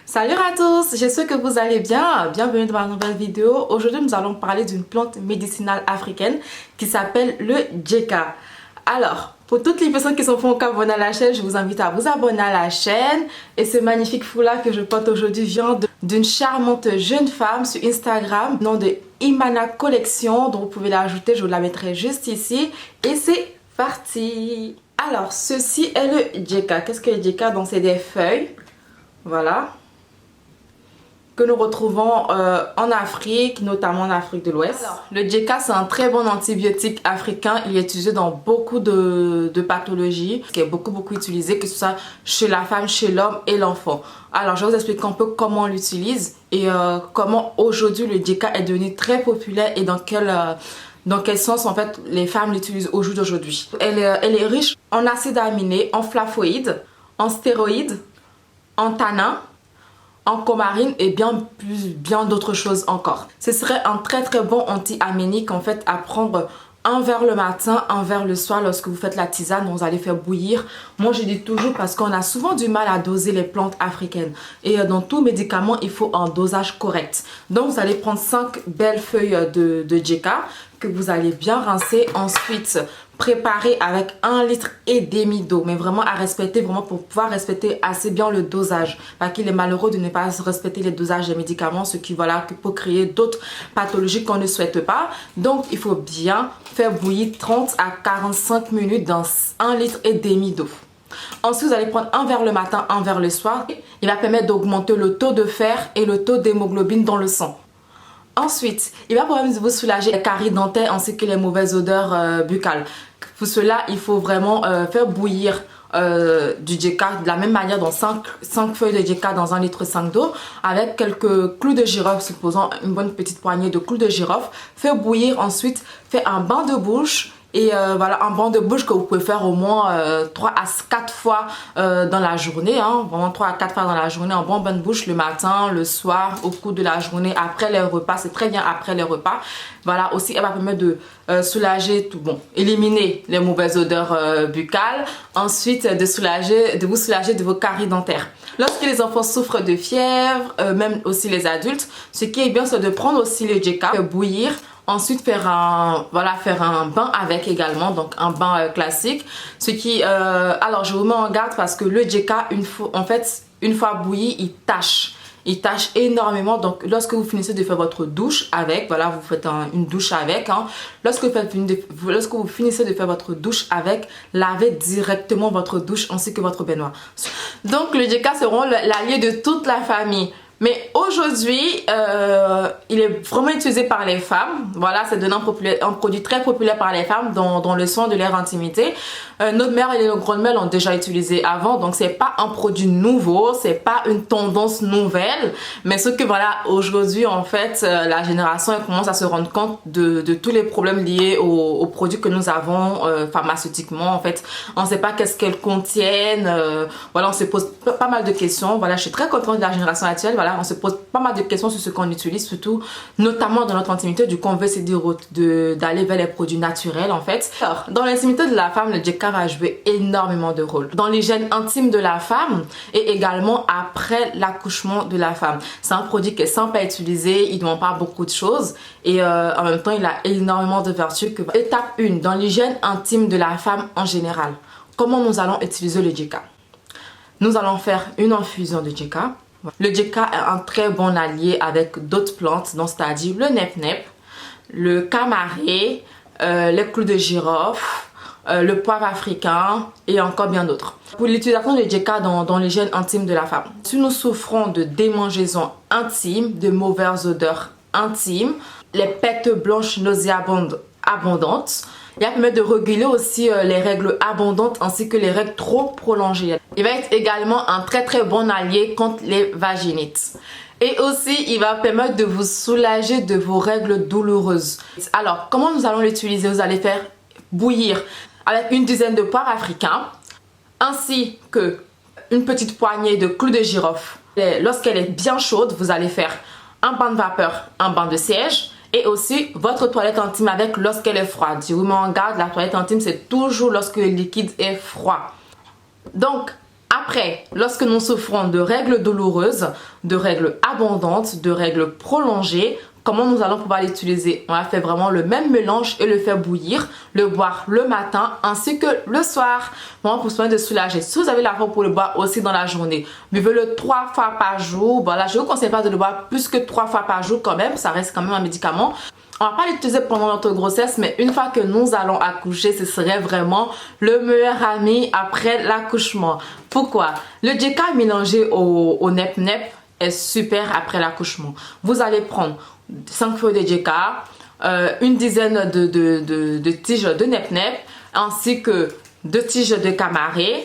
Salut à tous, j'espère que vous allez bien. Bienvenue dans ma nouvelle vidéo. Aujourd'hui, nous allons parler d'une plante médicinale africaine qui s'appelle le djeka. Alors, pour toutes les personnes qui sont pas encore abonnées à la chaîne, je vous invite à vous abonner à la chaîne. Et ce magnifique foulard que je porte aujourd'hui vient d'une charmante jeune femme sur Instagram, nom de Imana Collection. Donc vous pouvez l'ajouter, je vous la mettrai juste ici. Et c'est parti. Alors, ceci est le djeka. Qu'est-ce que le djeka? Donc c'est des feuilles. Voilà, que nous retrouvons en Afrique, notamment en Afrique de l'Ouest. Le djeka, c'est un très bon antibiotique africain. Il est utilisé dans beaucoup de pathologies, qui est beaucoup utilisé, que ce soit chez la femme, chez l'homme et l'enfant. Alors, je vais vous expliquer un peu comment on l'utilise et comment aujourd'hui le djeka est devenu très populaire et dans quel sens en fait les femmes l'utilisent au jour d'aujourd'hui. Elle est riche en acides aminés, en flavonoïdes, en stéroïdes, en tanin, en coumarine et bien d'autres choses encore. Ce serait un très bon anti-aménique en fait à prendre un verre le matin, un verre le soir lorsque vous faites la tisane, vous allez faire bouillir. Moi je dis toujours parce qu'on a souvent du mal à doser les plantes africaines et dans tout médicament il faut un dosage correct. Donc vous allez prendre 5 belles feuilles de djeka que vous allez bien rincer, ensuite préparer avec 1,5 litre d'eau, mais vraiment à respecter, vraiment pour pouvoir respecter assez bien le dosage, parce qu'il est malheureux de ne pas respecter les dosages des médicaments, ce qui voilà peut créer d'autres pathologies qu'on ne souhaite pas. Donc il faut bien faire bouillir 30 à 45 minutes dans 1,5 litre d'eau. Ensuite, vous allez prendre un verre le matin, un verre le soir. Il va permettre d'augmenter le taux de fer et le taux d'hémoglobine dans le sang. Ensuite, il va pouvoir vous soulager les caries dentaires ainsi que les mauvaises odeurs buccales. Pour cela, il faut vraiment faire bouillir du djeka de la même manière dans 5 feuilles de djeka dans 1,5 litre d'eau avec quelques clous de girofle, supposons une bonne petite poignée de clous de girofle. Faire bouillir, ensuite faire un bain de bouche. Et voilà, un bain de bouche que vous pouvez faire au moins 3 à 4 fois dans la journée. Hein, vraiment 3 à 4 fois dans la journée. Un bon bain de bouche le matin, le soir, au cours de la journée, après les repas. C'est très bien après les repas. Voilà, aussi elle va permettre de soulager tout, bon, éliminer les mauvaises odeurs buccales. Ensuite, de vous soulager de vos caries dentaires. Lorsque les enfants souffrent de fièvre, même aussi les adultes, ce qui est bien, c'est de prendre aussi le djeka, bouillir. Ensuite faire un bain avec également, donc un bain classique. Ce qui, alors je vous mets en garde parce que le djeka, une fois bouilli, il tâche. Il tâche énormément, donc lorsque vous finissez de faire votre douche avec, voilà, vous faites une douche avec, hein, lorsque vous finissez de faire votre douche avec, lavez directement votre douche ainsi que votre baignoire. Donc le djeka sera l'allié de toute la famille. Mais aujourd'hui, il est vraiment utilisé par les femmes. Voilà, c'est un produit très populaire par les femmes dans le soin de leur intimité. Notre mère et nos grandes-mères l'ont déjà utilisé avant, donc c'est pas un produit nouveau, c'est pas une tendance nouvelle. Mais ce que voilà, aujourd'hui en fait, la génération elle commence à se rendre compte de tous les problèmes liés aux produits que nous avons pharmaceutiquement. En fait, on ne sait pas qu'est-ce qu'elles contiennent. Voilà, on se pose pas mal de questions. Voilà, je suis très contente de la génération actuelle. Voilà, on se pose pas mal de questions sur ce qu'on utilise, surtout notamment dans notre intimité. Du coup, on veut essayer d'aller vers les produits naturels en fait. Alors, dans l'intimité de la femme, le djeka va jouer énormément de rôle. Dans l'hygiène intime de la femme et également après l'accouchement de la femme. C'est un produit qui est simple à utiliser, il ne demande pas beaucoup de choses et en même temps, il a énormément de vertus. Étape 1, dans l'hygiène intime de la femme en général. Comment nous allons utiliser le djeka? Nous allons faire une infusion de djeka. Le djeka est un très bon allié avec d'autres plantes, c'est-à-dire le nep-nep, le camaré, les clous de girofle, le poivre africain et encore bien d'autres. Pour l'utilisation du djeka dans l'hygiène intime de la femme. Si nous souffrons de démangeaisons intimes, de mauvaises odeurs intimes, les pertes blanches nauséabondes abondantes, il va permettre de réguler aussi les règles abondantes ainsi que les règles trop prolongées. Il va être également un très bon allié contre les vaginites. Et aussi, il va permettre de vous soulager de vos règles douloureuses. Alors, comment nous allons l'utiliser? Vous allez faire bouillir avec une dizaine de poivres africains ainsi que une petite poignée de clous de girofle. Lorsqu'elle est bien chaude, vous allez faire un bain de vapeur, un bain de siège et aussi votre toilette intime avec lorsqu'elle est froide. Je vous mets en garde, la toilette intime c'est toujours lorsque le liquide est froid. Donc Après, lorsque nous souffrons de règles douloureuses, de règles abondantes, de règles prolongées, comment nous allons pouvoir l'utiliser? On va faire vraiment le même mélange et le faire bouillir, le boire le matin ainsi que le soir, vraiment pour soin de soulager. Si vous avez la forme pour le boire aussi dans la journée, buvez-le 3 fois par jour. Voilà, je ne vous conseille pas de le boire plus que 3 fois par jour quand même, ça reste quand même un médicament. On va pas l'utiliser pendant notre grossesse, mais une fois que nous allons accoucher, ce serait vraiment le meilleur ami après l'accouchement. Pourquoi? Le Djeka mélangé au nep-nep est super après l'accouchement. Vous allez prendre 5 feuilles de Djeka, une dizaine de tiges de nep-nep, ainsi que 2 tiges de camaré,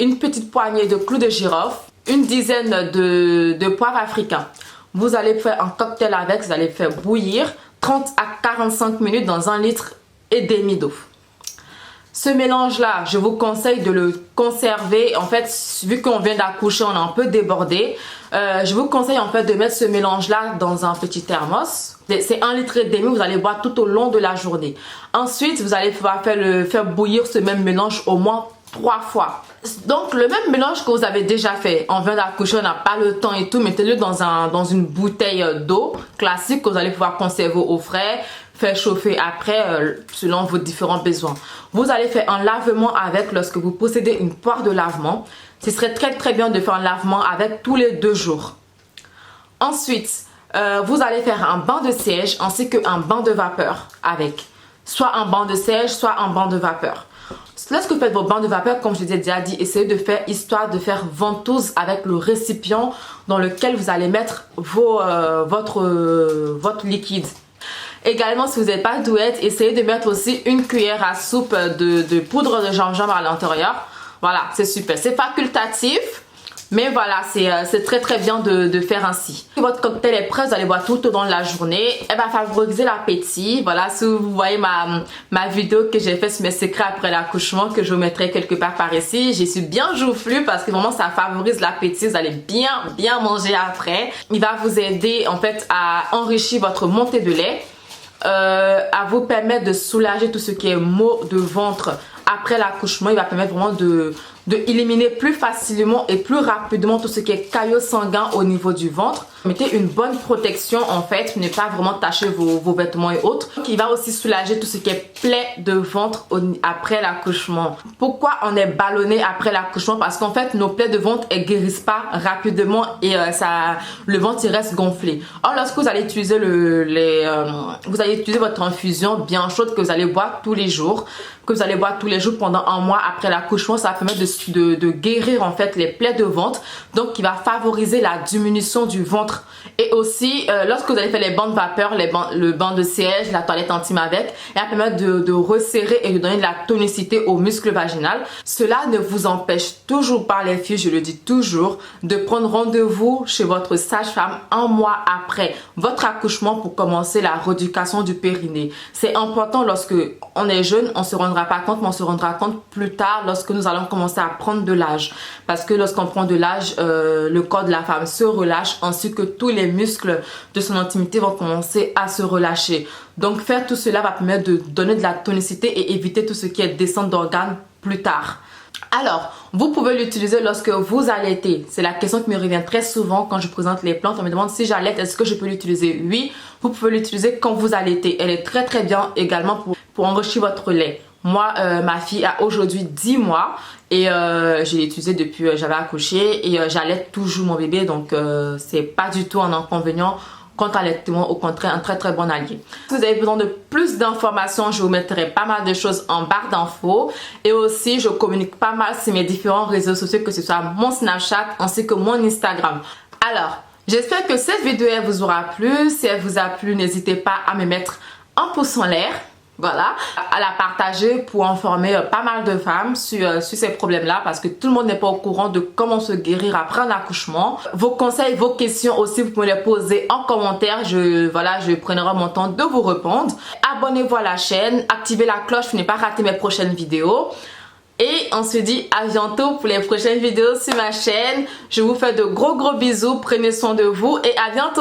une petite poignée de clous de girofle, une dizaine de poivre africain. Vous allez faire un cocktail avec, vous allez faire bouillir 30 à 45 minutes dans 1,5 litre d'eau. Ce mélange-là, je vous conseille de le conserver. En fait, vu qu'on vient d'accoucher, on est un peu débordé. Je vous conseille en fait de mettre ce mélange-là dans un petit thermos. C'est 1,5 litre, vous allez boire tout au long de la journée. Ensuite, vous allez pouvoir faire bouillir ce même mélange au moins 3 fois. Donc le même mélange que vous avez déjà fait, on vient d'accoucher, on n'a pas le temps et tout, mettez-le dans une bouteille d'eau classique que vous allez pouvoir conserver au frais, faire chauffer après selon vos différents besoins. Vous allez faire un lavement avec lorsque vous possédez une poire de lavement. Ce serait très bien de faire un lavement avec tous les 2 jours. Ensuite, vous allez faire un bain de siège ainsi qu'un bain de vapeur avec soit un bain de siège, soit un bain de vapeur. Lorsque vous faites vos bains de vapeur, comme je vous ai déjà dit, essayez de faire histoire de faire ventouse avec le récipient dans lequel vous allez mettre votre liquide. Également, si vous n'êtes pas douette, essayez de mettre aussi une cuillère à soupe de poudre de gingembre à l'intérieur. Voilà, c'est super. C'est facultatif. Mais voilà, c'est très bien de faire ainsi. Votre cocktail est prêt, vous allez boire tout au long de la journée. Elle va favoriser l'appétit. Voilà, si vous voyez ma vidéo que j'ai faite sur mes secrets après l'accouchement, que je vous mettrai quelque part par ici. J'y suis bien joufflue parce que vraiment ça favorise l'appétit. Vous allez bien manger après. Il va vous aider en fait à enrichir votre montée de lait. À vous permettre de soulager tout ce qui est maux de ventre après l'accouchement. Il va permettre vraiment de éliminer plus facilement et plus rapidement tout ce qui est caillots sanguins au niveau du ventre. Mettez une bonne protection en fait, ne pas vraiment tacher vos vêtements et autres. Il va aussi soulager tout ce qui est plaies de ventre après l'accouchement. Pourquoi on est ballonné après l'accouchement? Parce qu'en fait nos plaies de ventre elles guérissent pas rapidement et le ventre il reste gonflé. Or lorsque vous allez utiliser vous allez utiliser votre infusion bien chaude que vous allez boire tous les jours, pendant 1 mois après l'accouchement, ça va permettre de guérir en fait les plaies de ventre, donc qui va favoriser la diminution du ventre. Et aussi lorsque vous allez faire les bains de vapeur, le bain de siège, la toilette intime avec, elle va permettre de resserrer et de donner de la tonicité au muscle vaginal. Cela ne vous empêche toujours pas les filles, je le dis toujours, de prendre rendez-vous chez votre sage-femme 1 mois après votre accouchement pour commencer la rééducation du périnée. C'est important lorsque on est jeune, on se rendra pas compte, mais on se rendra compte plus tard lorsque nous allons commencer à prendre de l'âge. Parce que lorsqu'on prend de l'âge, le corps de la femme se relâche ainsi que tous les muscles de son intimité vont commencer à se relâcher. Donc faire tout cela va permettre de donner de la tonicité et éviter tout ce qui est descente d'organes plus tard. Alors, vous pouvez l'utiliser lorsque vous allaitez. C'est la question qui me revient très souvent quand je présente les plantes. On me demande si j'allaite, est-ce que je peux l'utiliser? Oui, vous pouvez l'utiliser quand vous allaitez. Elle est très bien également pour enrichir votre lait. Moi, ma fille a aujourd'hui 10 mois et je l'ai utilisé depuis j'avais accouché et j'allaite toujours mon bébé. Donc, c'est pas du tout un inconvénient contre l'allaitement, au contraire un très bon allié. Si vous avez besoin de plus d'informations, je vous mettrai pas mal de choses en barre d'infos et aussi je communique pas mal sur mes différents réseaux sociaux, que ce soit mon Snapchat ainsi que mon Instagram. Alors, j'espère que cette vidéo elle vous aura plu. Si elle vous a plu, n'hésitez pas à me mettre un pouce en l'air. Voilà, à la partager pour informer pas mal de femmes sur ces problèmes-là, parce que tout le monde n'est pas au courant de comment se guérir après un accouchement. Vos conseils, vos questions aussi, vous pouvez les poser en commentaire. Je prendrai mon temps de vous répondre. Abonnez-vous à la chaîne, activez la cloche pour ne pas rater mes prochaines vidéos. Et on se dit à bientôt pour les prochaines vidéos sur ma chaîne. Je vous fais de gros bisous, prenez soin de vous et à bientôt!